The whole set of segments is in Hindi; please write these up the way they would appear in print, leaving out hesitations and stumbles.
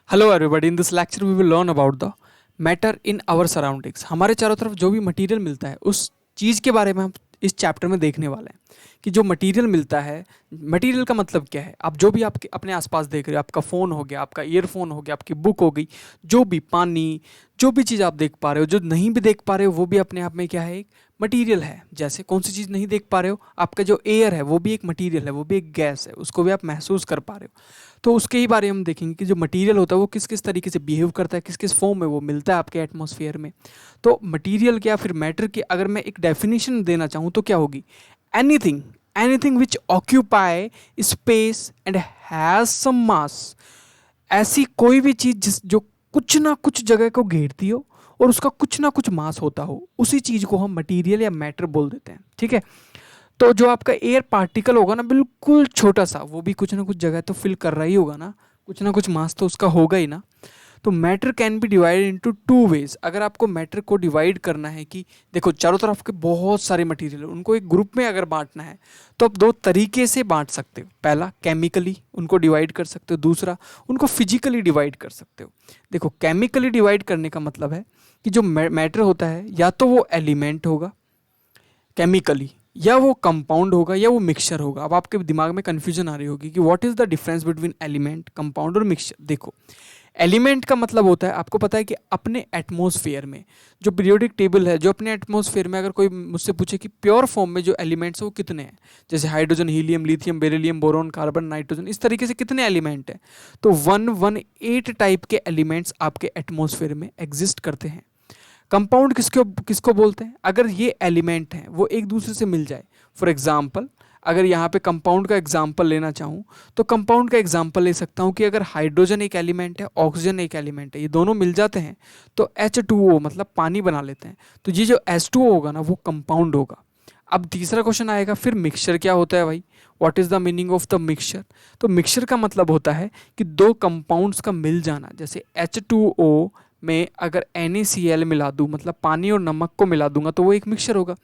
Hello everybody, in this lecture we will learn about the matter in our surroundings. हमारे चारों तरफ जो भी मटेरियल मिलता है उस चीज़ के बारे में हम इस चैप्टर में देखने वाले हैं कि जो मटेरियल मिलता है, मटेरियल का मतलब क्या है। आप जो भी आपके अपने आसपास देख रहे हो, आपका फ़ोन हो गया, आपका ईयरफोन हो गया, आपकी बुक हो गई, जो भी पानी, जो भी चीज़ आप देख पा रहे हो, जो नहीं भी देख पा रहे हो वो भी अपने आप में क्या है, एक मटेरियल है। जैसे कौन सी चीज़ नहीं देख पा रहे हो, आपका जो एयर है वो भी एक मटेरियल है, वो भी एक गैस है, उसको भी आप महसूस कर पा रहे हो। तो उसके ही बारे में हम देखेंगे कि जो मटेरियल होता है वो किस किस तरीके से बिहेव करता है, किस किस फॉर्म में वो मिलता है आपके एटमॉस्फेयर में। तो मटेरियल क्या, फिर मैटर की अगर मैं एक डेफिनेशन देना चाहूँ तो क्या होगी, anything anything which occupy space and has some mass. ऐसी कोई भी चीज़ जिस जो कुछ ना कुछ जगह को घेरती हो और उसका कुछ ना कुछ मास होता हो, उसी चीज़ को हम मटेरियल या मैटर बोल देते हैं। ठीक है। तो जो आपका एयर पार्टिकल होगा ना, बिल्कुल छोटा सा, वो भी कुछ ना कुछ जगह तो फिल कर रहा ही होगा ना, कुछ ना कुछ मास तो उसका होगा ही ना। तो matter can be divided into two ways. अगर आपको मैटर को डिवाइड करना है कि देखो चारों तरफ के बहुत सारे मटेरियल है, उनको एक ग्रुप में अगर बांटना है तो आप दो तरीके से बांट सकते हो। पहला, केमिकली उनको डिवाइड कर सकते हो, दूसरा उनको फिजिकली डिवाइड कर सकते हो। देखो, केमिकली डिवाइड करने का मतलब है कि जो मैटर होता है या तो वो एलिमेंट होगा केमिकली, या वो कंपाउंड होगा, या वो मिक्सचर होगा। अब आपके दिमाग में कंफ्यूजन आ रही होगी कि what is the difference between element, compound और मिक्सचर। देखो, एलिमेंट का मतलब होता है, आपको पता है कि अपने एटमॉस्फेयर में जो पीरियोडिक टेबल है, जो अपने एटमॉस्फेयर में अगर कोई मुझसे पूछे कि प्योर फॉर्म में जो एलिमेंट्स हैं वो कितने हैं, जैसे hydrogen, helium, lithium, beryllium, boron, carbon, nitrogen, इस तरीके से कितने एलिमेंट हैं, तो 118 टाइप के एलिमेंट्स आपके एटमॉस्फेयर में एग्जिस्ट करते हैं। कंपाउंड किसको किसको बोलते हैं, अगर ये एलिमेंट हैं वो एक दूसरे से मिल जाए। फॉर एग्जाम्पल, अगर यहाँ पे कंपाउंड का एग्जाम्पल लेना चाहूँ तो कंपाउंड का एग्जाम्पल ले सकता हूँ कि अगर हाइड्रोजन एक एलिमेंट है, ऑक्सीजन एक एलिमेंट है, ये दोनों मिल जाते हैं तो H2O मतलब पानी बना लेते हैं। तो ये जो H2O होगा ना, वो कंपाउंड होगा। अब तीसरा क्वेश्चन आएगा, फिर मिक्सचर क्या होता है भाई, what is the meaning of the mixture. तो मिक्सचर का मतलब होता है कि दो कंपाउंड्स का मिल जाना। जैसे H2O में अगर NaCl मिला दूँ, मतलब पानी और नमक को मिला दूंगा, तो वो एक मिक्सचर होगा।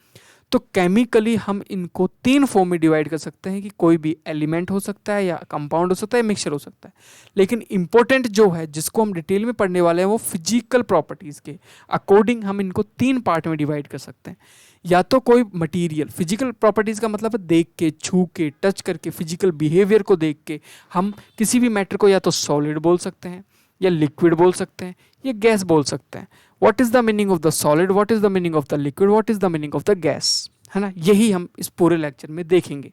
तो केमिकली हम इनको तीन फॉर्म में डिवाइड कर सकते हैं कि कोई भी एलिमेंट हो सकता है, या कंपाउंड हो सकता है, या मिक्सचर हो सकता है। लेकिन इंपॉर्टेंट जो है, जिसको हम डिटेल में पढ़ने वाले हैं, वो फिजिकल प्रॉपर्टीज़ के अकॉर्डिंग हम इनको तीन पार्ट में डिवाइड कर सकते हैं। या तो कोई मटीरियल, फिजिकल प्रॉपर्टीज़ का मतलब है देख के, छू के, टच करके, फिजिकल बिहेवियर को देख के हम किसी भी मैटर को या तो सॉलिड बोल सकते हैं, या लिक्विड बोल सकते हैं, या गैस बोल सकते हैं। What is the meaning of the solid, what is the meaning of the liquid, what is the meaning of the gas, है ना। यही हम इस पूरे लेक्चर में देखेंगे।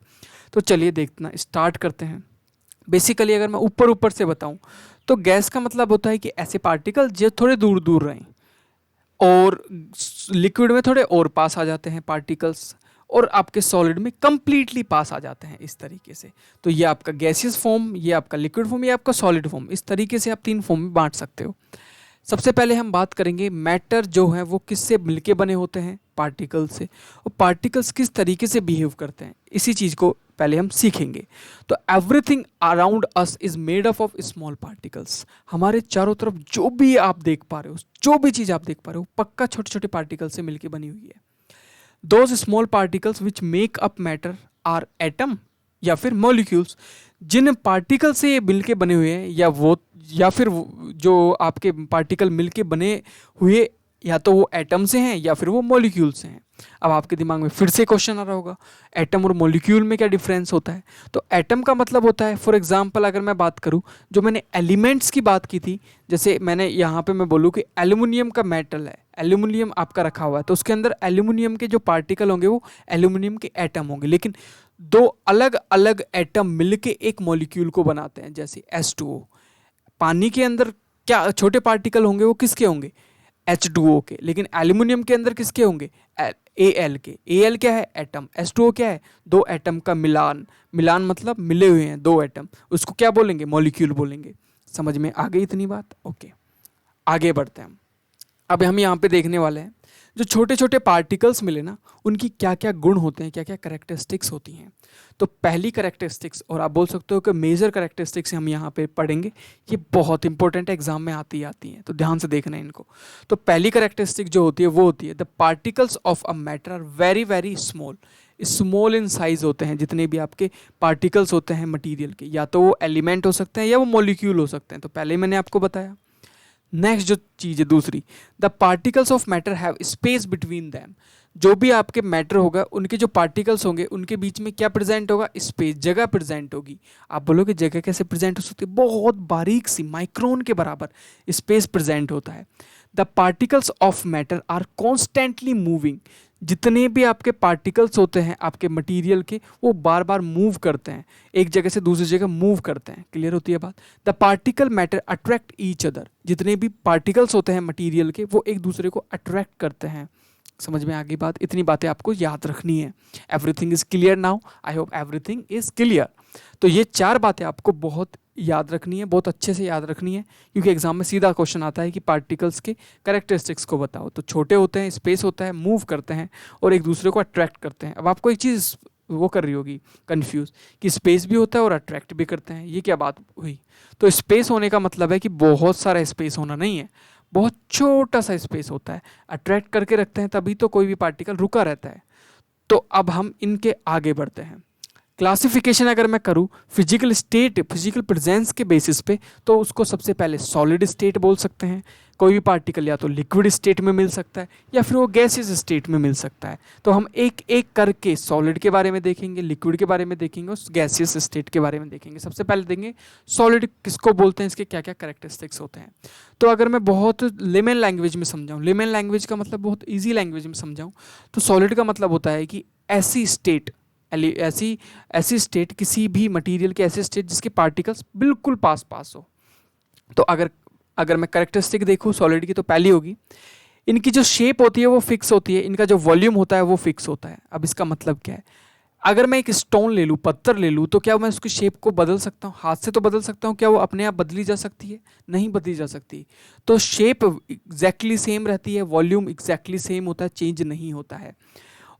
तो चलिए देखना स्टार्ट करते हैं। बेसिकली अगर मैं ऊपर ऊपर से बताऊं तो गैस का मतलब होता है कि ऐसे पार्टिकल जो थोड़े दूर दूर रहें, और लिक्विड में थोड़े और पास आ जाते हैं पार्टिकल्स, और आपके सॉलिड में कंप्लीटली पास आ जाते हैं, इस तरीके से। तो ये आपका गैसियस फॉर्म, ये आपका लिक्विड फॉर्म, ये आपका सॉलिड फॉर्म। इस तरीके से आप तीन फॉर्म में बांट सकते हो। सबसे पहले हम बात करेंगे मैटर जो है वो किससे मिलके बने होते हैं, पार्टिकल से। और पार्टिकल्स किस तरीके से बिहेव करते हैं, इसी चीज़ को पहले हम सीखेंगे। तो everything around us is made up of small particles. हमारे चारों तरफ जो भी आप देख पा रहे हो, जो भी चीज़ आप देख पा रहे हो, पक्का छोटे छोटे पार्टिकल से मिलके बनी हुई है। Those small particles which make up matter are atom या फिर मॉलिक्यूल्स। जिन पार्टिकल से ये मिलके बने हुए हैं, या फिर जो आपके पार्टिकल मिलके बने हुए, या तो वो एटम से हैं या फिर वो मॉलिक्यूल से हैं। अब आपके दिमाग में फिर से क्वेश्चन आ रहा होगा, एटम और मॉलिक्यूल में क्या डिफरेंस होता है। तो एटम का मतलब होता है, फॉर एग्जांपल अगर मैं बात करूं, जो मैंने एलिमेंट्स की बात की थी, जैसे मैंने यहाँ पे मैं बोलूँ कि एल्यूमिनियम का मेटल है, एल्यूमिनियम आपका रखा हुआ है, तो उसके अंदर एल्यूमिनियम के जो पार्टिकल होंगे वो एल्यूमिनियम के एटम होंगे। लेकिन दो अलग अलग एटम मिलके एक मॉलिक्यूल को बनाते हैं, जैसे H2O। पानी के अंदर क्या छोटे पार्टिकल होंगे, वो किसके होंगे, H2O के। लेकिन एल्यूमिनियम के अंदर किसके होंगे, Al के। Al क्या है, एटम। H2O क्या है, दो एटम का मिलान। मिलान मतलब मिले हुए हैं दो एटम, उसको क्या बोलेंगे, मॉलिक्यूल बोलेंगे। समझ में आ गई इतनी बात, ओके। आगे बढ़ते हैं हम। अब हम यहाँ पे देखने वाले हैं, जो छोटे छोटे पार्टिकल्स मिले ना, उनकी क्या क्या गुण होते हैं, क्या क्या करेक्टरिस्टिक्स होती हैं। तो पहली करेक्टरिस्टिक्स, और आप बोल सकते हो कि मेजर करेक्टरिस्टिक्स हम यहाँ पे पढ़ेंगे, ये बहुत इंपॉर्टेंट एग्जाम में आती हैं, तो ध्यान से देखना है इनको। तो पहली करेक्टरिस्टिक जो होती है वो होती है, the particles of a matter are very very small. Small in size होते हैं, जितने भी आपके पार्टिकल्स होते हैं मटेरियल के, या तो वो एलिमेंट हो सकते हैं या वो मॉलिक्यूल हो सकते हैं, तो पहले मैंने आपको बताया। नेक्स्ट जो चीज़ है दूसरी, the particles of matter have space between them. जो भी आपके मैटर होगा उनके जो पार्टिकल्स होंगे उनके बीच में क्या प्रेजेंट होगा, स्पेस, जगह प्रेजेंट होगी। आप बोलोगे जगह कैसे प्रेजेंट हो सकती है, बहुत बारीक सी माइक्रोन के बराबर स्पेस प्रेजेंट होता है। The particles of matter are constantly moving. जितने भी आपके पार्टिकल्स होते हैं आपके मटेरियल के, वो बार बार मूव करते हैं, एक जगह से दूसरी जगह मूव करते हैं। क्लियर होती है बात। The particle matter attract each other. जितने भी पार्टिकल्स होते हैं मटेरियल के वो एक दूसरे को अट्रैक्ट करते हैं। समझ में आ गई बात। इतनी बातें आपको याद रखनी है। Everything is clear now, I hope everything is clear. तो ये 4 बातें आपको बहुत याद रखनी है, बहुत अच्छे से याद रखनी है, क्योंकि एग्जाम में सीधा क्वेश्चन आता है कि पार्टिकल्स के कैरेक्टरिस्टिक्स को बताओ। तो छोटे होते हैं, स्पेस होता है, मूव करते हैं और एक दूसरे को अट्रैक्ट करते हैं। अब आपको एक चीज़ वो कर रही होगी कंफ्यूज कि स्पेस भी होता है और अट्रैक्ट भी करते हैं, ये क्या बात हुई। तो स्पेस होने का मतलब है कि बहुत सारा स्पेस होना नहीं है, बहुत छोटा सा स्पेस होता है, अट्रैक्ट करके रखते हैं, तभी तो कोई भी पार्टिकल रुका रहता है। तो अब हम इनके आगे बढ़ते हैं। क्लासिफिकेशन अगर मैं करूं फिजिकल स्टेट, फिजिकल प्रेजेंस के बेसिस पे, तो उसको सबसे पहले सॉलिड स्टेट बोल सकते हैं। कोई भी पार्टिकल या तो लिक्विड स्टेट में मिल सकता है या फिर वो गैसियस स्टेट में मिल सकता है। तो हम एक एक करके सॉलिड के बारे में देखेंगे, लिक्विड के बारे में देखेंगे और गैसियस स्टेट के बारे में देखेंगे। सबसे पहले देखेंगे सॉलिड किसको बोलते हैं, इसके क्या क्या कैरेक्टरिस्टिक्स होते हैं। तो अगर मैं बहुत लेमन लैंग्वेज में समझाऊँ, लेमन लैंग्वेज का मतलब बहुत ईजी लैंग्वेज में समझाऊँ, तो सॉलिड का मतलब होता है कि ऐसी स्टेट, ऐसी स्टेट, किसी भी मटेरियल की ऐसी स्टेट जिसके पार्टिकल्स बिल्कुल पास पास हो। तो अगर मैं कैरेक्टरिस्टिक देखूँ सॉलिड की, तो पहली होगी इनकी जो शेप होती है वो फिक्स होती है, इनका जो वॉल्यूम होता है वो फिक्स होता है। अब इसका मतलब क्या है, अगर मैं एक स्टोन ले लूँ, पत्थर ले लूँ, तो क्या मैं उसकी शेप को बदल सकता हूँ, हाथ से तो बदल सकता हूँ, क्या वो अपने आप बदली जा सकती है, नहीं बदली जा सकती। तो शेप एग्जैक्टली सेम रहती है, वॉल्यूम एग्जैक्टली सेम होता है, चेंज नहीं होता है।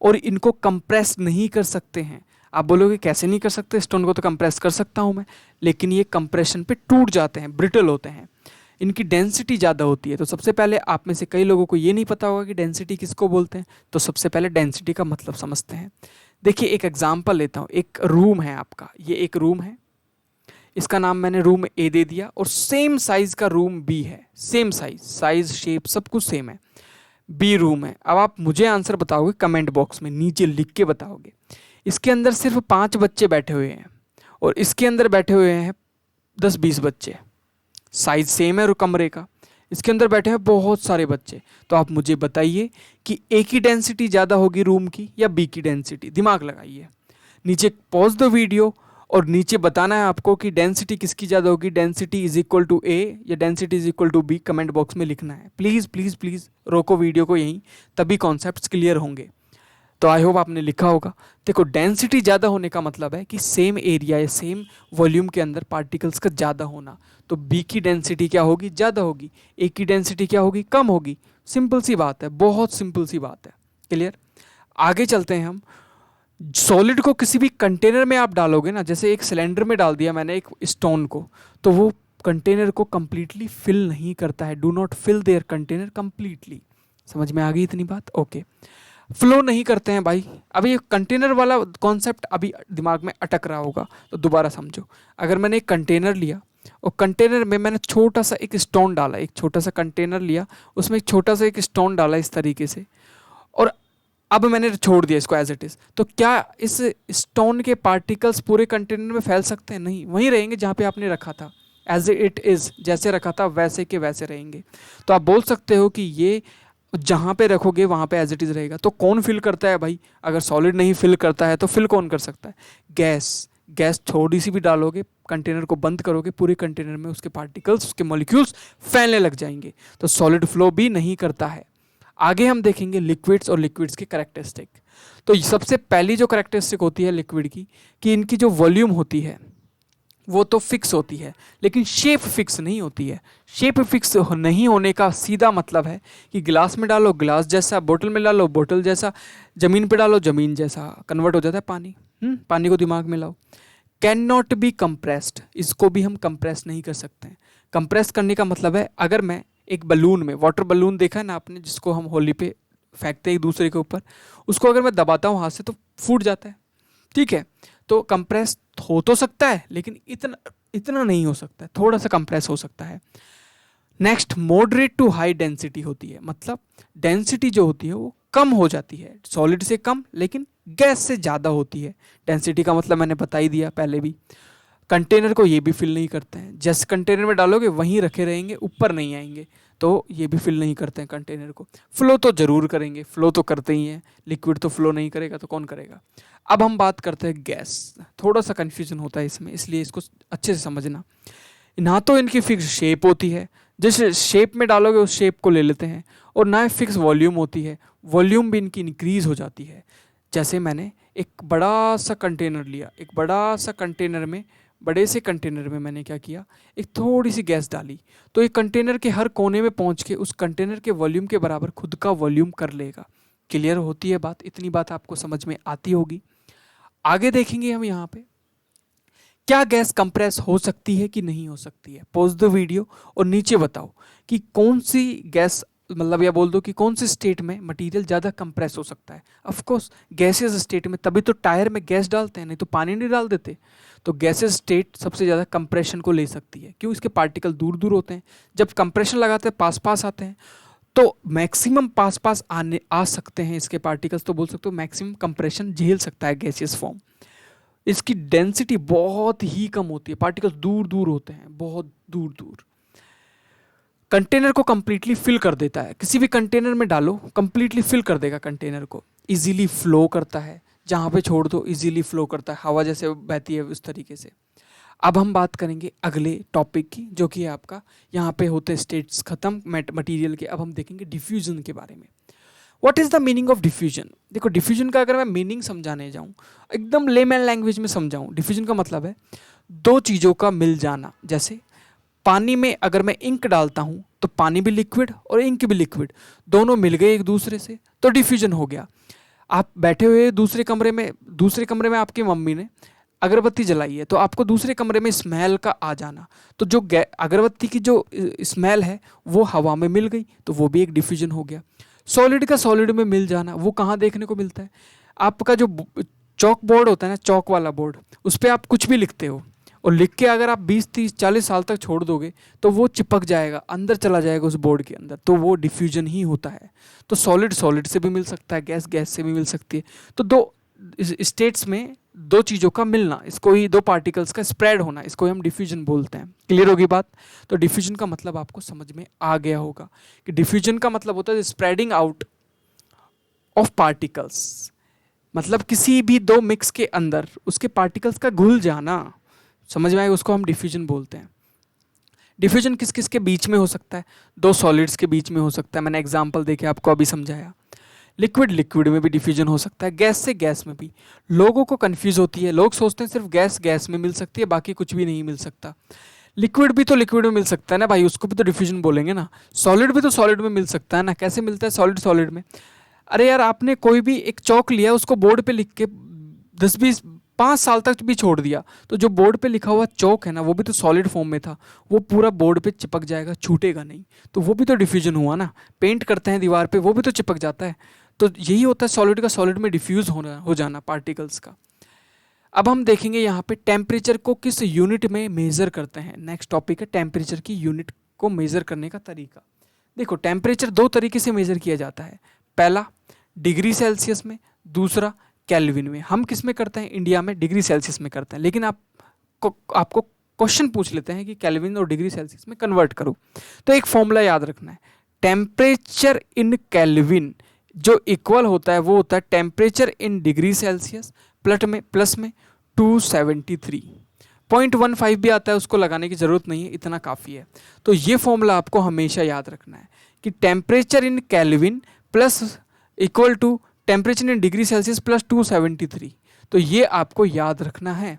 और इनको कंप्रेस नहीं कर सकते हैं। आप बोलोगे कैसे नहीं कर सकते, स्टोन को तो कंप्रेस कर सकता हूं मैं, लेकिन ये कंप्रेशन पे टूट जाते हैं, ब्रिटल होते हैं, इनकी डेंसिटी ज़्यादा होती है। तो सबसे पहले आप में से कई लोगों को ये नहीं पता होगा कि डेंसिटी किसको बोलते हैं, तो सबसे पहले डेंसिटी का मतलब समझते हैं। देखिए एक एग्जाम्पल लेता हूँ, एक रूम है आपका, ये एक रूम है, इसका नाम मैंने रूम ए दे दिया, और सेम साइज का रूम बी है, सेम साइज शेप सब कुछ सेम है, बी रूम है। अब आप मुझे आंसर बताओगे कमेंट बॉक्स में नीचे लिख के बताओगे। इसके अंदर सिर्फ 5 बच्चे बैठे हुए हैं और इसके अंदर बैठे हुए हैं 10-20 बच्चे, साइज सेम है और कमरे का, इसके अंदर बैठे हैं बहुत सारे बच्चे। तो आप मुझे बताइए कि ए की डेंसिटी ज़्यादा होगी रूम की या बी की डेंसिटी, दिमाग लगाइए। नीचे पॉज दो वीडियो और नीचे बताना है आपको कि डेंसिटी किसकी ज़्यादा होगी, density is equal to A या density is equal to B, comment box में लिखना है। प्लीज़ प्लीज़ प्लीज़ रोको वीडियो को यहीं, तभी कॉन्सेप्ट्स क्लियर होंगे। तो आई होप आपने लिखा होगा। देखो डेंसिटी ज़्यादा होने का मतलब है कि सेम एरिया या सेम वॉल्यूम के अंदर पार्टिकल्स का ज़्यादा होना। तो बी की डेंसिटी क्या होगी, ज़्यादा होगी, ए की डेंसिटी क्या होगी, कम होगी। सिंपल सी बात है, बहुत सिंपल सी बात है। क्लियर। आगे चलते हैं हम। सॉलिड को किसी भी कंटेनर में आप डालोगे ना, जैसे एक सिलेंडर में डाल दिया मैंने एक स्टोन को, तो वो कंटेनर को कंप्लीटली फिल नहीं करता है। Do not fill their container completely. समझ में आ गई इतनी बात, ओके। फ्लो नहीं करते हैं भाई। अभी ये कंटेनर वाला कॉन्सेप्ट अभी दिमाग में अटक रहा होगा, तो दोबारा समझो। अगर मैंने एक कंटेनर लिया और कंटेनर में मैंने छोटा सा एक स्टोन डाला, एक छोटा सा कंटेनर लिया, उसमें एक छोटा सा एक स्टोन डाला इस तरीके से, और अब मैंने छोड़ दिया इसको एज इट इज़, तो क्या इस स्टोन के पार्टिकल्स पूरे कंटेनर में फैल सकते हैं? नहीं, वहीं रहेंगे जहाँ पे आपने रखा था, एज इट इज़, जैसे रखा था वैसे के वैसे रहेंगे। तो आप बोल सकते हो कि ये जहाँ पे रखोगे वहाँ पे एज इट इज़ रहेगा। तो कौन फिल करता है भाई? अगर सॉलिड नहीं फिल करता है तो फिल कौन कर सकता है? गैस थोड़ी सी भी डालोगे, कंटेनर को बंद करोगे, पूरे कंटेनर में उसके पार्टिकल्स, उसके मॉलिक्यूल्स फैलने लग जाएंगे। तो सॉलिड फ्लो भी नहीं करता है। आगे हम देखेंगे लिक्विड्स और लिक्विड्स की कैरेक्टरिस्टिक। तो सबसे पहली जो कैरेक्टरिस्टिक होती है लिक्विड की, कि इनकी जो वॉल्यूम होती है वो तो फिक्स होती है, लेकिन शेप फिक्स नहीं होती है। शेप फिक्स नहीं होने का सीधा मतलब है कि गिलास में डालो गिलास जैसा, बोतल में डालो बोतल जैसा, ज़मीन पे डालो ज़मीन जैसा कन्वर्ट हो जाता है पानी। पानी को दिमाग में लाओ। कैन नॉट बी कंप्रेस्ड, इसको भी हम कंप्रेस नहीं कर सकते हैं। कंप्रेस करने का मतलब है, अगर मैं एक बलून में, वाटर बलून देखा है ना आपने, जिसको हम होली पे फेंकते हैं एक दूसरे के ऊपर, उसको अगर मैं दबाता हूँ हाथ से तो फूट जाता है, ठीक है। तो कंप्रेस हो तो सकता है लेकिन इतना इतना नहीं हो सकता है, थोड़ा सा कंप्रेस हो सकता है। Next moderate to high density होती है, मतलब डेंसिटी जो होती है वो कम हो जाती है, सॉलिड से कम लेकिन गैस से ज़्यादा होती है। डेंसिटी का मतलब मैंने बता ही दिया पहले भी। कंटेनर को ये भी फिल नहीं करते हैं, जैसे कंटेनर में डालोगे वहीं रखे रहेंगे, ऊपर नहीं आएंगे, तो ये भी फिल नहीं करते हैं कंटेनर को। फ्लो तो जरूर करेंगे, फ्लो तो करते ही हैं, लिक्विड तो फ्लो नहीं करेगा तो कौन करेगा। अब हम बात करते हैं गैस, थोड़ा सा कन्फ्यूजन होता है इसमें, इसलिए इसको अच्छे से समझना। ना तो इनकी फिक्स शेप होती है, जिस शेप में डालोगे उस शेप को ले लेते हैं, और ना ही फिक्स वॉल्यूम होती है, वॉल्यूम भी इनकी इंक्रीज हो जाती है। जैसे मैंने एक बड़ा सा कंटेनर लिया, एक बड़ा सा कंटेनर में, बड़े से कंटेनर में मैंने क्या किया, एक थोड़ी सी गैस डाली, तो एक कंटेनर के हर कोने में पहुंच के उस कंटेनर के वॉल्यूम के बराबर खुद का वॉल्यूम कर लेगा। क्लियर होती है बात, इतनी बात आपको समझ में आती होगी। आगे देखेंगे हम यहाँ पे क्या गैस कंप्रेस हो सकती है कि नहीं हो सकती है। पॉज द वीडियो और नीचे बताओ कि कौन सी गैस, मतलब या बोल दो कि कौन से स्टेट में मटेरियल ज़्यादा कंप्रेस हो सकता है। ऑफ कोर्स गैसेस स्टेट में, तभी तो टायर में गैस डालते हैं, नहीं तो पानी नहीं डाल देते। तो गैसेस स्टेट सबसे ज़्यादा कंप्रेशन को ले सकती है, क्यों, इसके पार्टिकल दूर दूर होते हैं, जब कंप्रेशन लगाते हैं पास पास आते हैं, तो मैक्सिमम पास पास आने आ सकते हैं इसके पार्टिकल्स, तो बोल सकते हो मैक्सिमम कंप्रेशन झेल सकता है गैसियस फॉर्म। इसकी डेंसिटी बहुत ही कम होती है, पार्टिकल्स दूर दूर होते हैं, बहुत दूर दूर। कंटेनर को कंप्लीटली फिल कर देता है, किसी भी कंटेनर में डालो कंप्लीटली फिल कर देगा कंटेनर को। इजीली फ्लो करता है, जहाँ पे छोड़ दो इजीली फ्लो करता है, हवा जैसे बहती है उस तरीके से। अब हम बात करेंगे अगले टॉपिक की, जो कि है आपका, यहाँ पे होते स्टेट्स खत्म मटेरियल के। अब हम देखेंगे डिफ्यूजन के बारे में। What is the meaning of diffusion. देखो डिफ्यूजन का अगर मैं मीनिंग समझाने जाऊँ, एकदम लेमैन लैंग्वेज में समझाऊँ, डिफ्यूजन का मतलब है दो चीज़ों का मिल जाना। जैसे पानी में अगर मैं इंक डालता हूँ तो पानी भी लिक्विड और इंक भी लिक्विड, दोनों मिल गए एक दूसरे से, तो डिफ्यूजन हो गया। आप बैठे हुए दूसरे कमरे में आपकी मम्मी ने अगरबत्ती जलाई है, तो आपको दूसरे कमरे में स्मेल का आ जाना, तो जो अगरबत्ती की जो स्मेल है वो हवा में मिल गई, तो वो भी एक डिफ्यूजन हो गया। सॉलिड का सॉलिड में मिल जाना, वो कहाँ देखने को मिलता है, आपका जो चौक बोर्ड होता है ना, चौक वाला बोर्ड, उस पर आप कुछ भी लिखते हो और लिख के अगर आप 20 30 40 साल तक छोड़ दोगे तो वो चिपक जाएगा, अंदर चला जाएगा उस बोर्ड के अंदर, तो वो डिफ्यूजन ही होता है। तो सॉलिड सॉलिड से भी मिल सकता है, गैस गैस से भी मिल सकती है। तो दो स्टेट्स में दो चीज़ों का मिलना, इसको ही दो पार्टिकल्स का स्प्रेड होना, इसको ही हम डिफ्यूजन बोलते हैं। क्लियर होगी बात। तो डिफ्यूजन का मतलब आपको समझ में आ गया होगा कि डिफ्यूजन का मतलब होता है स्प्रेडिंग आउट ऑफ पार्टिकल्स, मतलब किसी भी दो मिक्स के अंदर उसके पार्टिकल्स का घुल जाना, समझ में आएगा, उसको हम डिफ्यूजन बोलते हैं। डिफ्यूजन किस किस के बीच में हो सकता है, दो सॉलिड्स के बीच में हो सकता है, मैंने एग्जांपल देके आपको अभी समझाया। लिक्विड लिक्विड में भी डिफ्यूजन हो सकता है, गैस से गैस में भी। लोगों को कंफ्यूज होती है, लोग सोचते हैं सिर्फ गैस गैस में मिल सकती है, बाकी कुछ भी नहीं मिल सकता। लिक्विड भी तो लिक्विड में मिल सकता है ना भाई, उसको भी तो डिफ्यूजन बोलेंगे ना। सॉलिड भी तो सॉलिड में मिल सकता है ना, कैसे मिलता है सॉलिड सॉलिड में। अरे यार आपने कोई भी एक चौक लिया, उसको बोर्ड पे लिख के 10 20 5 साल तक भी छोड़ दिया, तो जो बोर्ड पे लिखा हुआ चौक है ना, वो भी तो सॉलिड फॉर्म में था, वो पूरा बोर्ड पे चिपक जाएगा, छूटेगा नहीं, तो वो भी तो डिफ्यूजन हुआ ना। पेंट करते हैं दीवार पे, वो भी तो चिपक जाता है। तो यही होता है सॉलिड का सॉलिड में डिफ्यूज हो जाना पार्टिकल्स का। अब हम देखेंगे यहाँ पे टेम्परेचर को किस यूनिट में मेजर करते हैं। नेक्स्ट टॉपिक है टेम्परेचर की यूनिट को मेजर करने का तरीका। देखो टेम्परेचर दो तरीके से मेजर किया जाता है, पहला डिग्री सेल्सियस में, दूसरा केल्विन में। हम किस में करते हैं, इंडिया में डिग्री सेल्सियस में करते हैं, लेकिन आपको क्वेश्चन पूछ लेते हैं कि केल्विन और डिग्री सेल्सियस में कन्वर्ट करो, तो एक फॉर्मूला याद रखना है, टेम्परेचर इन केल्विन जो इक्वल होता है वो होता है temperature in degree Celsius plus में 273.15 भी आता है, उसको लगाने की ज़रूरत नहीं है, इतना काफ़ी है। तो ये फॉर्मूला आपको हमेशा याद रखना है कि temperature in kelvin plus equal to temperature in degree Celsius plus 273। तो ये आपको याद रखना है।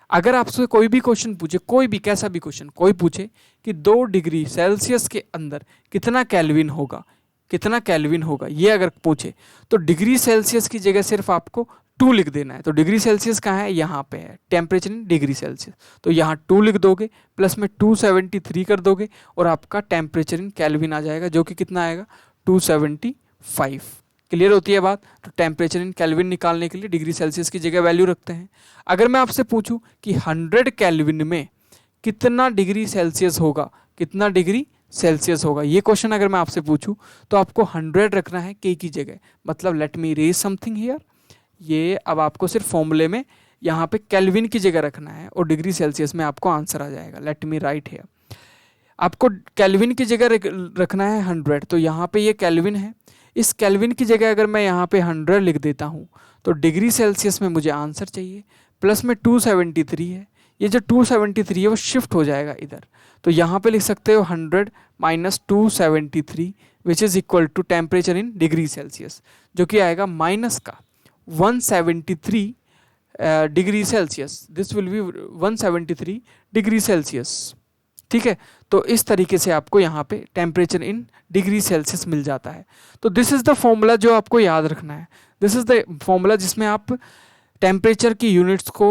अगर आपसे कोई भी क्वेश्चन पूछे, कोई भी कैसा भी क्वेश्चन कोई पूछे कि 2 डिग्री सेल्सियस के अंदर कितना केल्विन होगा, कितना केल्विन होगा, ये अगर पूछे तो डिग्री सेल्सियस की जगह सिर्फ आपको 2 लिख देना है। तो डिग्री सेल्सियस कहाँ है, यहाँ पे है, टेम्परेचर इन डिग्री सेल्सियस, तो यहाँ 2 लिख दोगे, प्लस में 273 कर दोगे और आपका टेम्परेचर इन केल्विन आ जाएगा, जो कि कितना आएगा 275। क्लियर होती है बात। तो टेम्परेचर इन केल्विन निकालने के लिए डिग्री सेल्सियस की जगह वैल्यू रखते हैं। अगर मैं आपसे पूछूं कि 100 केल्विन में कितना डिग्री सेल्सियस होगा, कितना डिग्री सेल्सियस होगा, ये क्वेश्चन अगर मैं आपसे पूछूं तो आपको 100 रखना है के की जगह। मतलब let me raise something here, ये अब आपको सिर्फ फॉर्मूले में यहाँ पे केल्विन की जगह रखना है और डिग्री सेल्सियस में आपको आंसर आ जाएगा। लेट मी राइट हियर, आपको केल्विन की जगह रखना है 100, तो यहाँ पे ये केल्विन है। इस केल्विन की जगह अगर मैं यहाँ पे 100 लिख देता हूँ तो डिग्री सेल्सियस में मुझे आंसर चाहिए, प्लस में 273 है, ये जो 273 है वो शिफ्ट हो जाएगा इधर। तो यहाँ पे लिख सकते हो 100 minus 273 which is equal to temperature in degree Celsius, जो कि आएगा माइनस का 173 degree Celsius. This will be 173 degree Celsius. ठीक है, तो इस तरीके से आपको यहाँ पे टेम्परेचर इन डिग्री सेल्सियस मिल जाता है। तो दिस इज़ द फॉर्मूला जो आपको याद रखना है। दिस इज़ द फॉर्मूला जिसमें आप टेम्परेचर की यूनिट्स को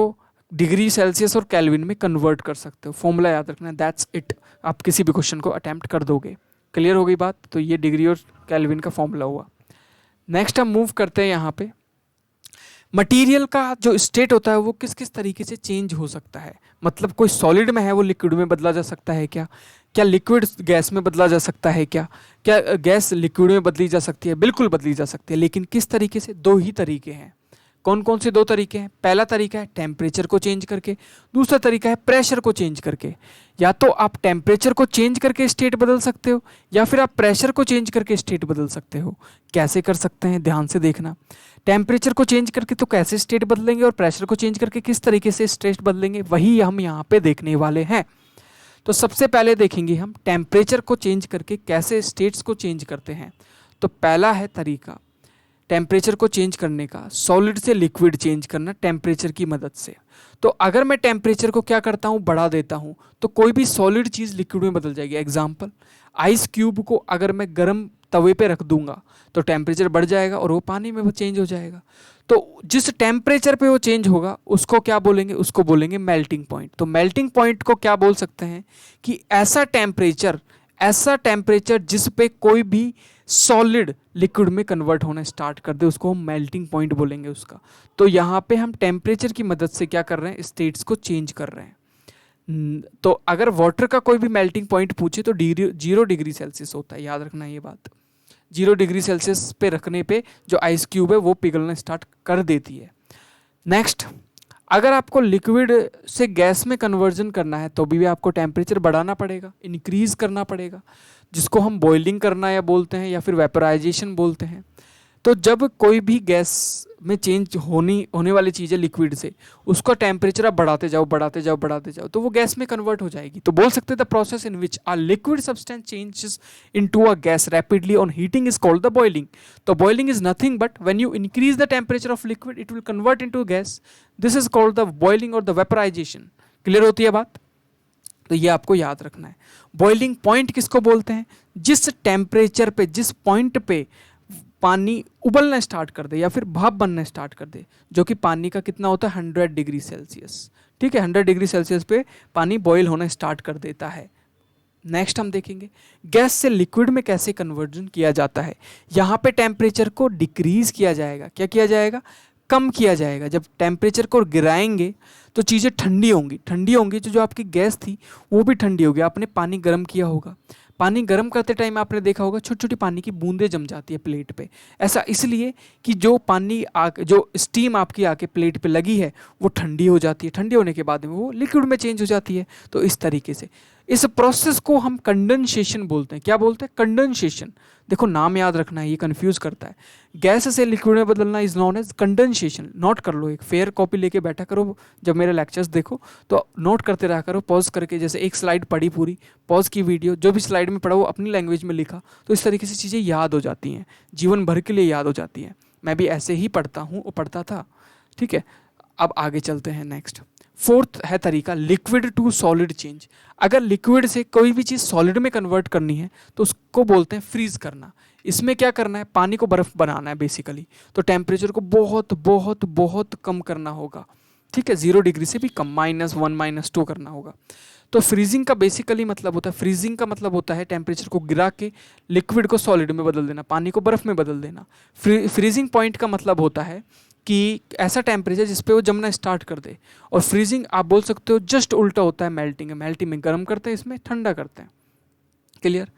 डिग्री सेल्सियस और केल्विन में कन्वर्ट कर सकते हो। फॉर्मूला याद रखना है, दैट्स इट। आप किसी भी क्वेश्चन को अटैम्प्ट कर दोगे। क्लियर हो गई बात। तो ये डिग्री और केल्विन का फॉर्मूला हुआ। नेक्स्ट हम मूव करते हैं यहाँ पे, मटेरियल का जो स्टेट होता है वो किस किस तरीके से चेंज हो सकता है। मतलब कोई सॉलिड में है वो लिक्विड में बदला जा सकता है क्या, क्या लिक्विड गैस में बदला जा सकता है क्या गैस लिक्विड में बदली जा सकती है, बिल्कुल बदली जा सकती है। लेकिन किस तरीके से, दो ही तरीके हैं। कौन कौन से दो तरीके हैं? पहला तरीका है टेम्परेचर को चेंज करके, दूसरा तरीका है प्रेशर को चेंज करके। या तो आप टेम्परेचर को चेंज करके स्टेट बदल सकते हो या फिर आप प्रेशर को चेंज करके स्टेट बदल सकते हो। कैसे कर सकते हैं, ध्यान से देखना। टेम्परेचर को चेंज करके तो कैसे स्टेट बदलेंगे और प्रेशर को चेंज करके किस तरीके से स्टेट बदलेंगे, वही हम यहाँ पे देखने वाले हैं। तो सबसे पहले देखेंगे हम टेम्परेचर को चेंज करके कैसे स्टेट्स को चेंज करते हैं। तो पहला है तरीका टेम्परेचर को चेंज करने का, सॉलिड से लिक्विड चेंज करना टेम्परेचर की मदद से। तो अगर मैं टेम्परेचर को क्या करता हूँ, बढ़ा देता हूँ, तो कोई भी सॉलिड चीज़ लिक्विड में बदल जाएगी। एग्जाम्पल, आइस क्यूब को अगर मैं गर्म तवे पे रख दूंगा तो टेम्परेचर बढ़ जाएगा और वो पानी में वो चेंज हो जाएगा। तो जिस टेम्परेचर पे वो चेंज होगा उसको क्या बोलेंगे, उसको बोलेंगे मेल्टिंग पॉइंट। तो मेल्टिंग पॉइंट को क्या बोल सकते हैं कि ऐसा टेम्परेचर जिस पे कोई भी सॉलिड लिक्विड में कन्वर्ट होना स्टार्ट कर दे, उसको हम मेल्टिंग पॉइंट बोलेंगे उसका। तो यहाँ पे हम टेम्परेचर की मदद से क्या कर रहे हैं, स्टेट्स को चेंज कर रहे हैं। तो अगर वाटर का कोई भी मेल्टिंग पॉइंट पूछे तो 0 डिग्री सेल्सियस होता है, याद रखना ये बात। 0 डिग्री सेल्सियस पे रखने पे जो आइस क्यूब है वो पिघलना स्टार्ट कर देती है। नेक्स्ट, अगर आपको लिक्विड से गैस में कन्वर्जन करना है तो भी आपको टेम्परेचर बढ़ाना पड़ेगा, इंक्रीज करना पड़ेगा, जिसको हम बॉइलिंग करना या बोलते हैं या फिर वेपराइजेशन बोलते हैं। तो जब कोई भी गैस में चेंज होने वाली चीज़ है लिक्विड से, उसका टेम्परेचर आप बढ़ाते जाओ तो वो गैस में कन्वर्ट हो जाएगी। तो बोल सकते हैं the process in which a liquid substance changes into a gas rapidly on heating is called the boiling. तो boiling is nothing but when you increase the temperature of liquid it will convert into gas, this is called the boiling और द वेपराइजेशन। क्लियर होती है बात। तो ये आपको याद रखना है। बॉइलिंग पॉइंट किसको बोलते हैं, जिस टेम्परेचर पे, जिस पॉइंट पे पानी उबलना स्टार्ट कर दे या फिर भाप बनना स्टार्ट कर दे, जो कि पानी का कितना होता है 100 डिग्री सेल्सियस। ठीक है, 100 डिग्री सेल्सियस पे पानी बॉईल होना स्टार्ट कर देता है। नेक्स्ट हम देखेंगे गैस से लिक्विड में कैसे कन्वर्जन किया जाता है। यहाँ पे टेम्परेचर को डिक्रीज किया जाएगा। क्या किया जाएगा, कम किया जाएगा। जब टेम्परेचर को गिराएंगे तो चीज़ें ठंडी होंगी जो आपकी गैस थी वो भी ठंडी होगी। आपने पानी गर्म किया होगा, पानी गर्म करते टाइम आपने देखा होगा छोटी छोटी पानी की बूंदें जम जाती है प्लेट पे। ऐसा इसलिए कि जो स्टीम आपकी आके प्लेट पे लगी है वो ठंडी हो जाती है, ठंडी होने के बाद में वो लिक्विड में चेंज हो जाती है। तो इस तरीके से इस प्रोसेस को हम कंडेंसेशन बोलते हैं। क्या बोलते हैं, कंडेंसेशन। देखो नाम याद रखना है, ये कंफ्यूज करता है। गैस से लिक्विड में बदलना is known as condensation. Note कर लो, एक फेयर कॉपी लेके बैठा करो, जब मेरे लेक्चर्स देखो तो नोट करते रहा करो, पॉज करके। जैसे एक स्लाइड पढ़ी पूरी, पॉज की वीडियो, जो भी स्लाइड में पढ़ा वो अपनी लैंग्वेज में लिखा, तो इस तरीके से चीज़ें याद हो जाती हैं, जीवन भर के लिए याद हो जाती हैं। मैं भी ऐसे ही पढ़ता हूँ और पढ़ता था। ठीक है, अब आगे चलते हैं। नेक्स्ट, फोर्थ है तरीका लिक्विड टू सॉलिड चेंज। अगर लिक्विड से कोई भी चीज़ सॉलिड में कन्वर्ट करनी है तो उसको बोलते हैं फ्रीज करना। इसमें क्या करना है, पानी को बर्फ़ बनाना है बेसिकली। तो टेम्परेचर को बहुत बहुत बहुत कम करना होगा। ठीक है, 0 डिग्री से भी कम, -1 -2 करना होगा। तो फ्रीजिंग का बेसिकली मतलब होता है, फ्रीजिंग का मतलब होता है टेम्परेचर को गिरा के लिक्विड को सॉलिड में बदल देना, पानी को बर्फ़ में बदल देना। फ्रीजिंग पॉइंट का मतलब होता है कि ऐसा टेम्परेचर जिस पे वो जमना स्टार्ट कर दे। और फ्रीजिंग आप बोल सकते हो जस्ट उल्टा होता है मेल्टिंग है, मेल्टिंग में गर्म करते हैं, इसमें ठंडा करते हैं। क्लियर।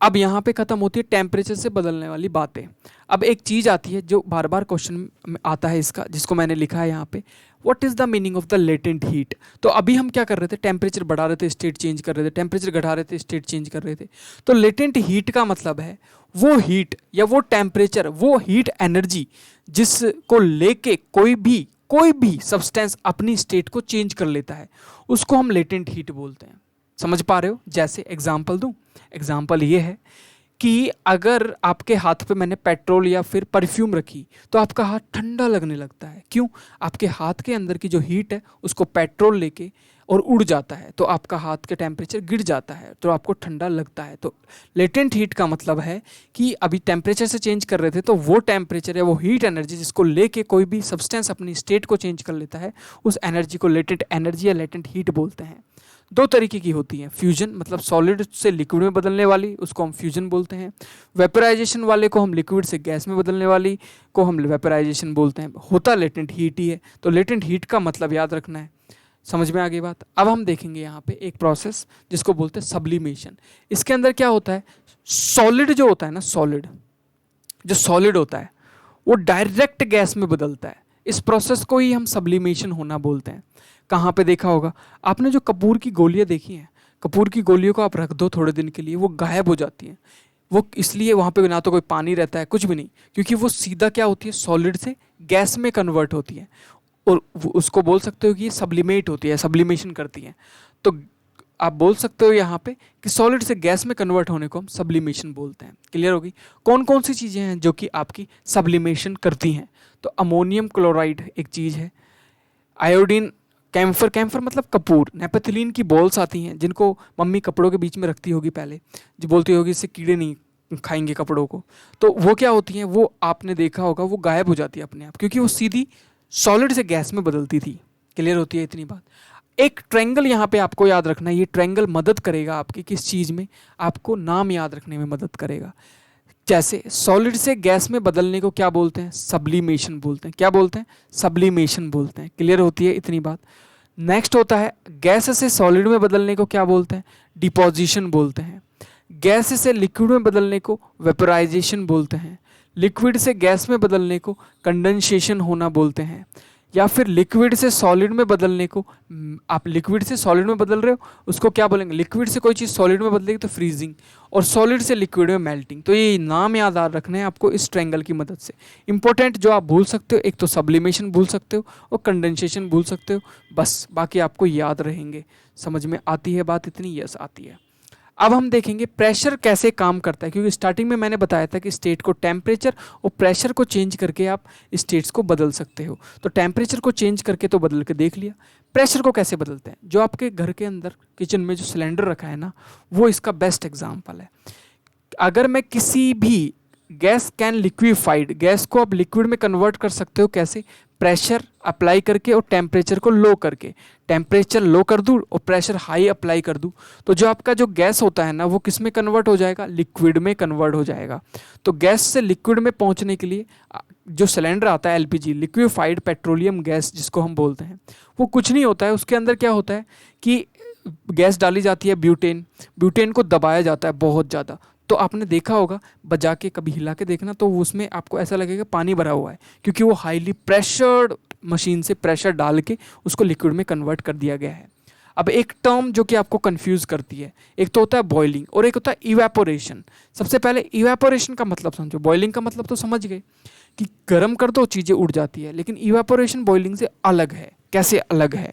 अब यहाँ पे खत्म होती है टेम्परेचर से बदलने वाली बातें। अब एक चीज़ आती है जो बार बार क्वेश्चन में आता है इसका, जिसको मैंने लिखा है यहाँ पे, what is the meaning of the latent heat. तो अभी हम क्या कर रहे थे, टेम्परेचर बढ़ा रहे थे, स्टेट चेंज कर रहे थे, टेम्परेचर घटा रहे थे, स्टेट चेंज कर रहे थे। तो लेटेंट हीट का मतलब है वो हीट या वो टेम्परेचर, वो हीट एनर्जी जिसको लेके कोई भी सब्सटेंस अपनी स्टेट को चेंज कर लेता है, उसको हम लेटेंट हीट बोलते हैं। समझ पा रहे हो? जैसे एग्जाम्पल दूं, एग्जाम्पल ये है कि अगर आपके हाथ पे मैंने पेट्रोल या फिर परफ्यूम रखी तो आपका हाथ ठंडा लगने लगता है। क्यों? आपके हाथ के अंदर की जो हीट है उसको पेट्रोल लेके और उड़ जाता है, तो आपका हाथ के टेम्परेचर गिर जाता है, तो आपको ठंडा लगता है। तो लेटेंट हीट का मतलब है कि अभी टेम्परेचर से चेंज कर रहे थे, तो वो टेम्परेचर या वो हीट एनर्जी जिसको लेके कोई भी सब्सटेंस अपनी स्टेट को चेंज कर लेता है, उस एनर्जी को लेटेंट एनर्जी या लेटेंट हीट बोलते हैं। दो तरीके की होती हैं, फ्यूजन मतलब सॉलिड से लिक्विड में बदलने वाली, उसको हम फ्यूजन बोलते हैं। वेपराइजेशन वाले को हम लिक्विड से गैस में बदलने वाली को हम वेपराइजेशन बोलते हैं। होता लेटेंट हीट ही है। तो लेटेंट हीट का मतलब याद रखना है। समझ में आ गई बात? अब हम देखेंगे यहाँ पे एक प्रोसेस जिसको बोलते हैं सब्लिमेशन। इसके अंदर क्या होता है, सॉलिड जो होता है ना, सॉलिड होता है वो डायरेक्ट गैस में बदलता है। इस प्रोसेस को ही हम सब्लिमेशन होना बोलते हैं। कहाँ पे देखा होगा आपने, जो कपूर की गोलियां देखी हैं, कपूर की गोलियों को आप रख दो थोड़े दिन के लिए, वो गायब हो जाती हैं। वो इसलिए वहाँ पे ना तो कोई पानी रहता है, कुछ भी नहीं, क्योंकि वो सीधा क्या होती है, सॉलिड से गैस में कन्वर्ट होती है। और उसको बोल सकते हो कि ये सब्लिमेट होती है, सब्लिमेशन करती है। तो आप बोल सकते हो यहाँ पे कि सॉलिड से गैस में कन्वर्ट होने को हम सब्लिमेशन बोलते हैं। क्लियर होगी? कौन कौन सी चीज़ें हैं जो कि आपकी सब्लिमेशन करती हैं? तो अमोनियम क्लोराइड एक चीज़ है, आयोडीन, कैम्फर मतलब कपूर, नेपथलीन की बॉल्स आती हैं जिनको मम्मी कपड़ों के बीच में रखती होगी पहले, जो बोलती होगी इससे कीड़े नहीं खाएंगे कपड़ों को। तो वो क्या होती हैं, वो आपने देखा होगा वो गायब हो जाती है अपने आप, क्योंकि वो सीधी सॉलिड से गैस में बदलती थी। क्लियर होती है इतनी बात? एक ट्रायंगल यहाँ पे आपको याद रखना है। ये ट्रायंगल मदद करेगा आपकी किस चीज़ में, आपको नाम याद रखने में मदद करेगा। जैसे सॉलिड से गैस में बदलने को क्या बोलते हैं, सब्लिमेशन बोलते हैं। क्या बोलते हैं? सब्लिमेशन बोलते हैं। क्लियर होती है इतनी बात? नेक्स्ट होता है गैस से सॉलिड में बदलने को क्या बोलते हैं, डिपोजिशन बोलते हैं। गैस से लिक्विड में बदलने को वेपराइजेशन बोलते हैं। लिक्विड से गैस में बदलने को कंडेंसेशन होना बोलते हैं। या फिर लिक्विड से सॉलिड में बदलने को, आप लिक्विड से सॉलिड में बदल रहे हो, उसको क्या बोलेंगे, लिक्विड से कोई चीज़ सॉलिड में बदलेगी तो फ्रीजिंग, और सॉलिड से लिक्विड में मेल्टिंग। तो ये नाम याद रखने हैं आपको इस ट्रायंगल की मदद से। इंपॉर्टेंट जो आप भूल सकते हो, एक तो सब्लिमेशन भूल सकते हो और कंडेंसेशन भूल सकते हो, बस बाकी आपको याद रहेंगे। समझ में आती है बात इतनी? यस आती है। अब हम देखेंगे प्रेशर कैसे काम करता है, क्योंकि स्टार्टिंग में मैंने बताया था कि स्टेट को टेम्परेचर और प्रेशर को चेंज करके आप स्टेट्स को बदल सकते हो। तो टेम्परेचर को चेंज करके तो बदल के देख लिया, प्रेशर को कैसे बदलते हैं? जो आपके घर के अंदर किचन में जो सिलेंडर रखा है ना, वो इसका बेस्ट एग्जाम्पल है। अगर मैं किसी भी गैस कैन लिक्विफाइड, गैस को आप लिक्विड में कन्वर्ट कर सकते हो कैसे, प्रेशर अप्लाई करके और टेम्परेचर को लो करके। टेम्परेचर लो कर दूँ और प्रेशर हाई अप्लाई कर दूँ, तो जो आपका जो गैस होता है ना, वो किस में कन्वर्ट हो जाएगा, लिक्विड में कन्वर्ट हो जाएगा। तो गैस से लिक्विड में पहुंचने के लिए जो सिलेंडर आता है एलपीजी, लिक्विफाइड पेट्रोलियम गैस जिसको हम बोलते हैं, वो कुछ नहीं होता है। उसके अंदर क्या होता है कि गैस डाली जाती है ब्यूटेन, ब्यूटेन को दबाया जाता है बहुत ज़्यादा। तो आपने देखा होगा, बजा के कभी हिला के देखना, तो उसमें आपको ऐसा लगेगा पानी भरा हुआ है, क्योंकि वो हाईली प्रेशर्ड मशीन से प्रेशर डाल के उसको लिक्विड में कन्वर्ट कर दिया गया है। अब एक टर्म जो कि आपको कंफ्यूज करती है, एक तो होता है बॉइलिंग और एक होता है इवेपोरेशन। सबसे पहले इवेपोरेशन का मतलब समझो। बॉइलिंग का मतलब तो समझ गए कि गर्म कर दो चीज़ें उड़ जाती है, लेकिन इवेपोरेशन बॉइलिंग से अलग है। कैसे अलग है?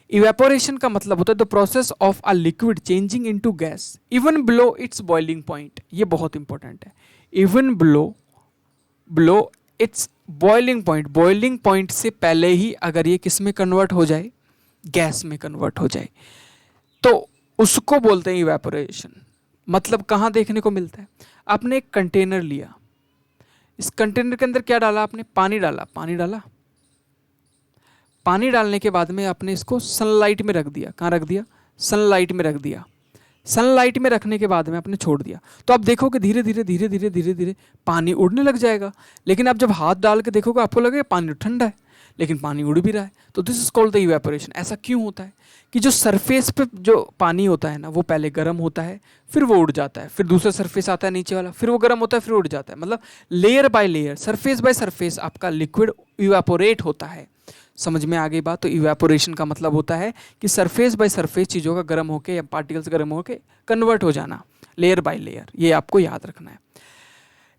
इवेपोरेशन का मतलब होता है the process of a liquid changing into gas even below it's boiling point. ये बहुत इंपॉर्टेंट है। Even below it's boiling point, boiling point से पहले ही अगर ये किस में कन्वर्ट हो जाए, गैस में कन्वर्ट हो जाए, तो उसको बोलते हैं इवेपोरेशन। मतलब कहाँ देखने को मिलता है? आपने एक कंटेनर लिया, इस कंटेनर के अंदर क्या डाला आपने, पानी डाला, पानी डालने के बाद में आपने इसको सनलाइट में रख दिया। कहाँ रख दिया? सनलाइट में रख दिया, सनलाइट में रखने के बाद में आपने छोड़ दिया, तो आप देखोगे धीरे धीरे धीरे धीरे धीरे धीरे पानी उड़ने लग जाएगा। लेकिन आप जब हाथ डाल के देखोगे आपको लगेगा पानी ठंडा है, लेकिन पानी उड़ भी रहा है। तो this is called the evaporation. ऐसा क्यों होता है कि जो सरफेस पे जो पानी होता है ना वो पहले गर्म होता है, फिर वो उड़ जाता है, फिर दूसरा सरफेस आता है नीचे वाला, फिर वो गर्म होता है, फिर उड़ जाता है। मतलब layer by layer, surface by surface आपका लिक्विड इवेपोरेट होता है। समझ में आ गई बात? तो इवेपोरेशन का मतलब होता है कि सरफेस बाय सरफेस चीज़ों का गर्म होके या पार्टिकल्स गर्म होके कन्वर्ट हो जाना, लेयर बाय लेयर। ये आपको याद रखना है।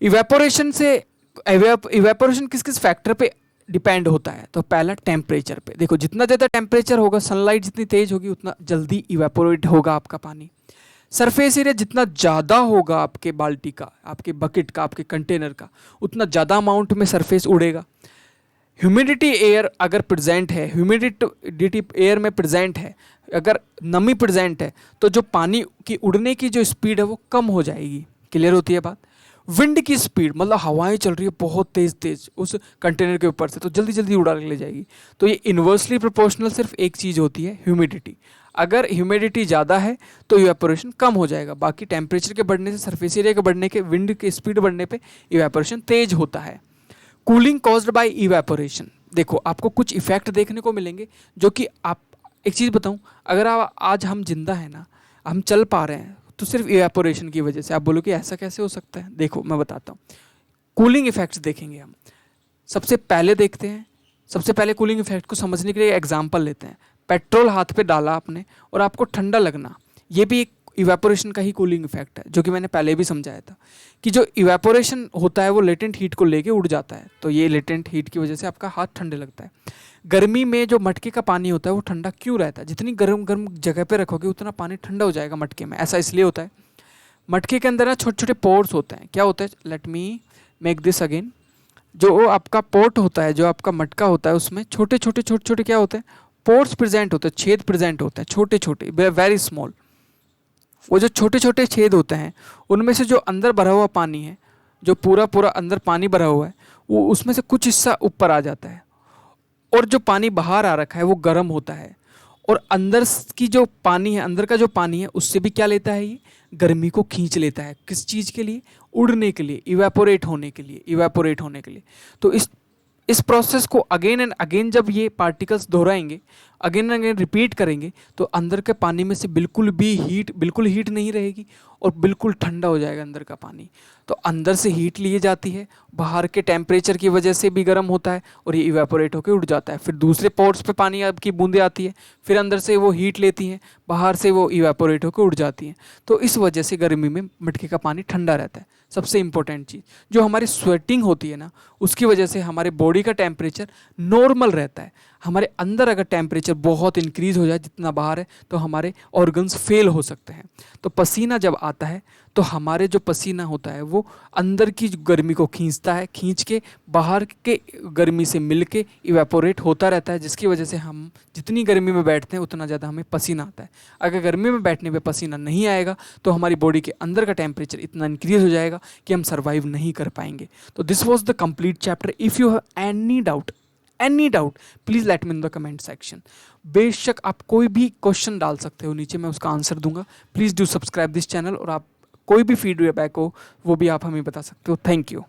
इवेपोरेशन से इवेपोरेशन किस किस फैक्टर पे डिपेंड होता है? तो पहला टेम्परेचर पे। देखो जितना ज़्यादा टेम्परेचर होगा, सनलाइट जितनी तेज होगी उतना जल्दी इवेपोरेट होगा आपका पानी। सरफेस एरिया जितना ज़्यादा होगा आपके बाल्टी का, आपके बकेट का, आपके कंटेनर का, उतना ज़्यादा अमाउंट में सरफेस उड़ेगा। ह्यूमिडिटी एयर अगर प्रेजेंट है, ह्यूमिडिटी एयर में प्रेजेंट है, अगर नमी प्रेजेंट है, तो जो पानी की उड़ने की जो स्पीड है वो कम हो जाएगी। क्लियर होती है बात? विंड की स्पीड, मतलब हवाएं चल रही है बहुत तेज तेज उस कंटेनर के ऊपर से, तो जल्दी जल्दी उड़ा ले जाएगी। तो ये इन्वर्सली प्रोपोर्शनल सिर्फ एक चीज़ होती है, ह्यूमिडिटी। अगर ह्यूमिडिटी ज़्यादा है तो इवेपोरेशन कम हो जाएगा। बाकी टेम्परेचर के बढ़ने से, सरफेस एरिया के बढ़ने के, विंड की स्पीड बढ़ने पे इवेपोरेशन तेज होता है। Cooling caused by evaporation. देखो आपको कुछ इफेक्ट देखने को मिलेंगे जो कि आप, एक चीज़ बताऊं, अगर आज हम जिंदा हैं ना, हम चल पा रहे हैं, तो सिर्फ इवेपोरेशन की वजह से। आप बोलो कि ऐसा कैसे हो सकता है? देखो मैं बताता हूँ। कूलिंग इफेक्ट्स देखेंगे हम। सबसे पहले देखते हैं, सबसे पहले कूलिंग इफेक्ट को समझने के लिए एग्जाम्पल लेते हैं। पेट्रोल हाथ पे डाला आपने और आपको ठंडा लगना, ये भी एक इवेपोरेशन का ही कूलिंग इफेक्ट है, जो कि मैंने पहले भी समझाया था कि जो इवेपोरेशन होता है वो लेटेंट हीट को लेके उड़ जाता है। तो ये लेटेंट हीट की वजह से आपका हाथ ठंडे लगता है। गर्मी में जो मटके का पानी होता है वो ठंडा क्यों रहता है? जितनी गर्म गर्म जगह पे रखोगे उतना पानी ठंडा हो जाएगा मटके में। ऐसा इसलिए होता है, मटके के अंदर ना छोटे छोटे पोर्स होते हैं। क्या होता है? Let me make this again. जो आपका पोर्ट होता है, जो आपका मटका होता है, उसमें छोटे छोटे छोटे छोटे क्या होते हैं? पोर्स प्रेजेंट होते हैं, छेद प्रेजेंट होते हैं, छोटे छोटे, वेरी स्मॉल। वो जो छोटे छोटे छेद होते हैं उनमें से जो अंदर भरा हुआ पानी है, जो पूरा पूरा अंदर पानी भरा हुआ है, वो उसमें से कुछ हिस्सा ऊपर आ जाता है, और जो पानी बाहर आ रखा है वो गर्म होता है। और अंदर की जो पानी है, अंदर का जो पानी है, उससे भी क्या लेता है? ये गर्मी को खींच लेता है। किस चीज़ के लिए? उड़ने के लिए, इवेपोरेट होने के लिए, इवेपोरेट होने के लिए। तो इस प्रोसेस को अगेन एंड अगेन जब ये पार्टिकल्स दोहराएंगे, अगेन एंड अगेन रिपीट करेंगे, तो अंदर के पानी में से बिल्कुल हीट नहीं रहेगी और बिल्कुल ठंडा हो जाएगा अंदर का पानी। तो अंदर से हीट लिए जाती है, बाहर के टेम्परेचर की वजह से भी गर्म होता है और ये इवेपोरेट होकर उड़ जाता है। फिर दूसरे पोर्ट्स पे पानी की बूंदें आती है, फिर अंदर से वो हीट लेती हैं, बाहर से वो इवेपोरेट होकर उड़ जाती हैं। तो इस वजह से गर्मी में मटके का पानी ठंडा रहता है। सबसे इंपॉर्टेंट चीज़, जो हमारी स्वेटिंग होती है ना, उसकी वजह से हमारे बॉडी का टेम्परेचर नॉर्मल रहता है। हमारे अंदर अगर टेम्परेचर बहुत इंक्रीज हो जाए जितना बाहर है, तो हमारे ऑर्गन्स फेल हो सकते हैं। तो पसीना जब आता है तो हमारे जो पसीना होता है वो अंदर की गर्मी को खींचता है, खींच के बाहर के गर्मी से मिल के इवेपोरेट होता रहता है, जिसकी वजह से हम जितनी गर्मी में बैठते हैं उतना ज़्यादा हमें पसीना आता है। अगर गर्मी में बैठने पे पसीना नहीं आएगा तो हमारी बॉडी के अंदर का टेम्परेचर इतना इंक्रीज हो जाएगा कि हम सर्वाइव नहीं कर पाएंगे। तो this was the complete chapter. If you have any doubt please let me in the comment section. बेशक आप कोई भी क्वेश्चन डाल सकते हो नीचे, मैं उसका आंसर दूंगा। Please do subscribe this channel, और आप कोई भी फीडबैक हो वो भी आप हमें बता सकते हो। Thank you.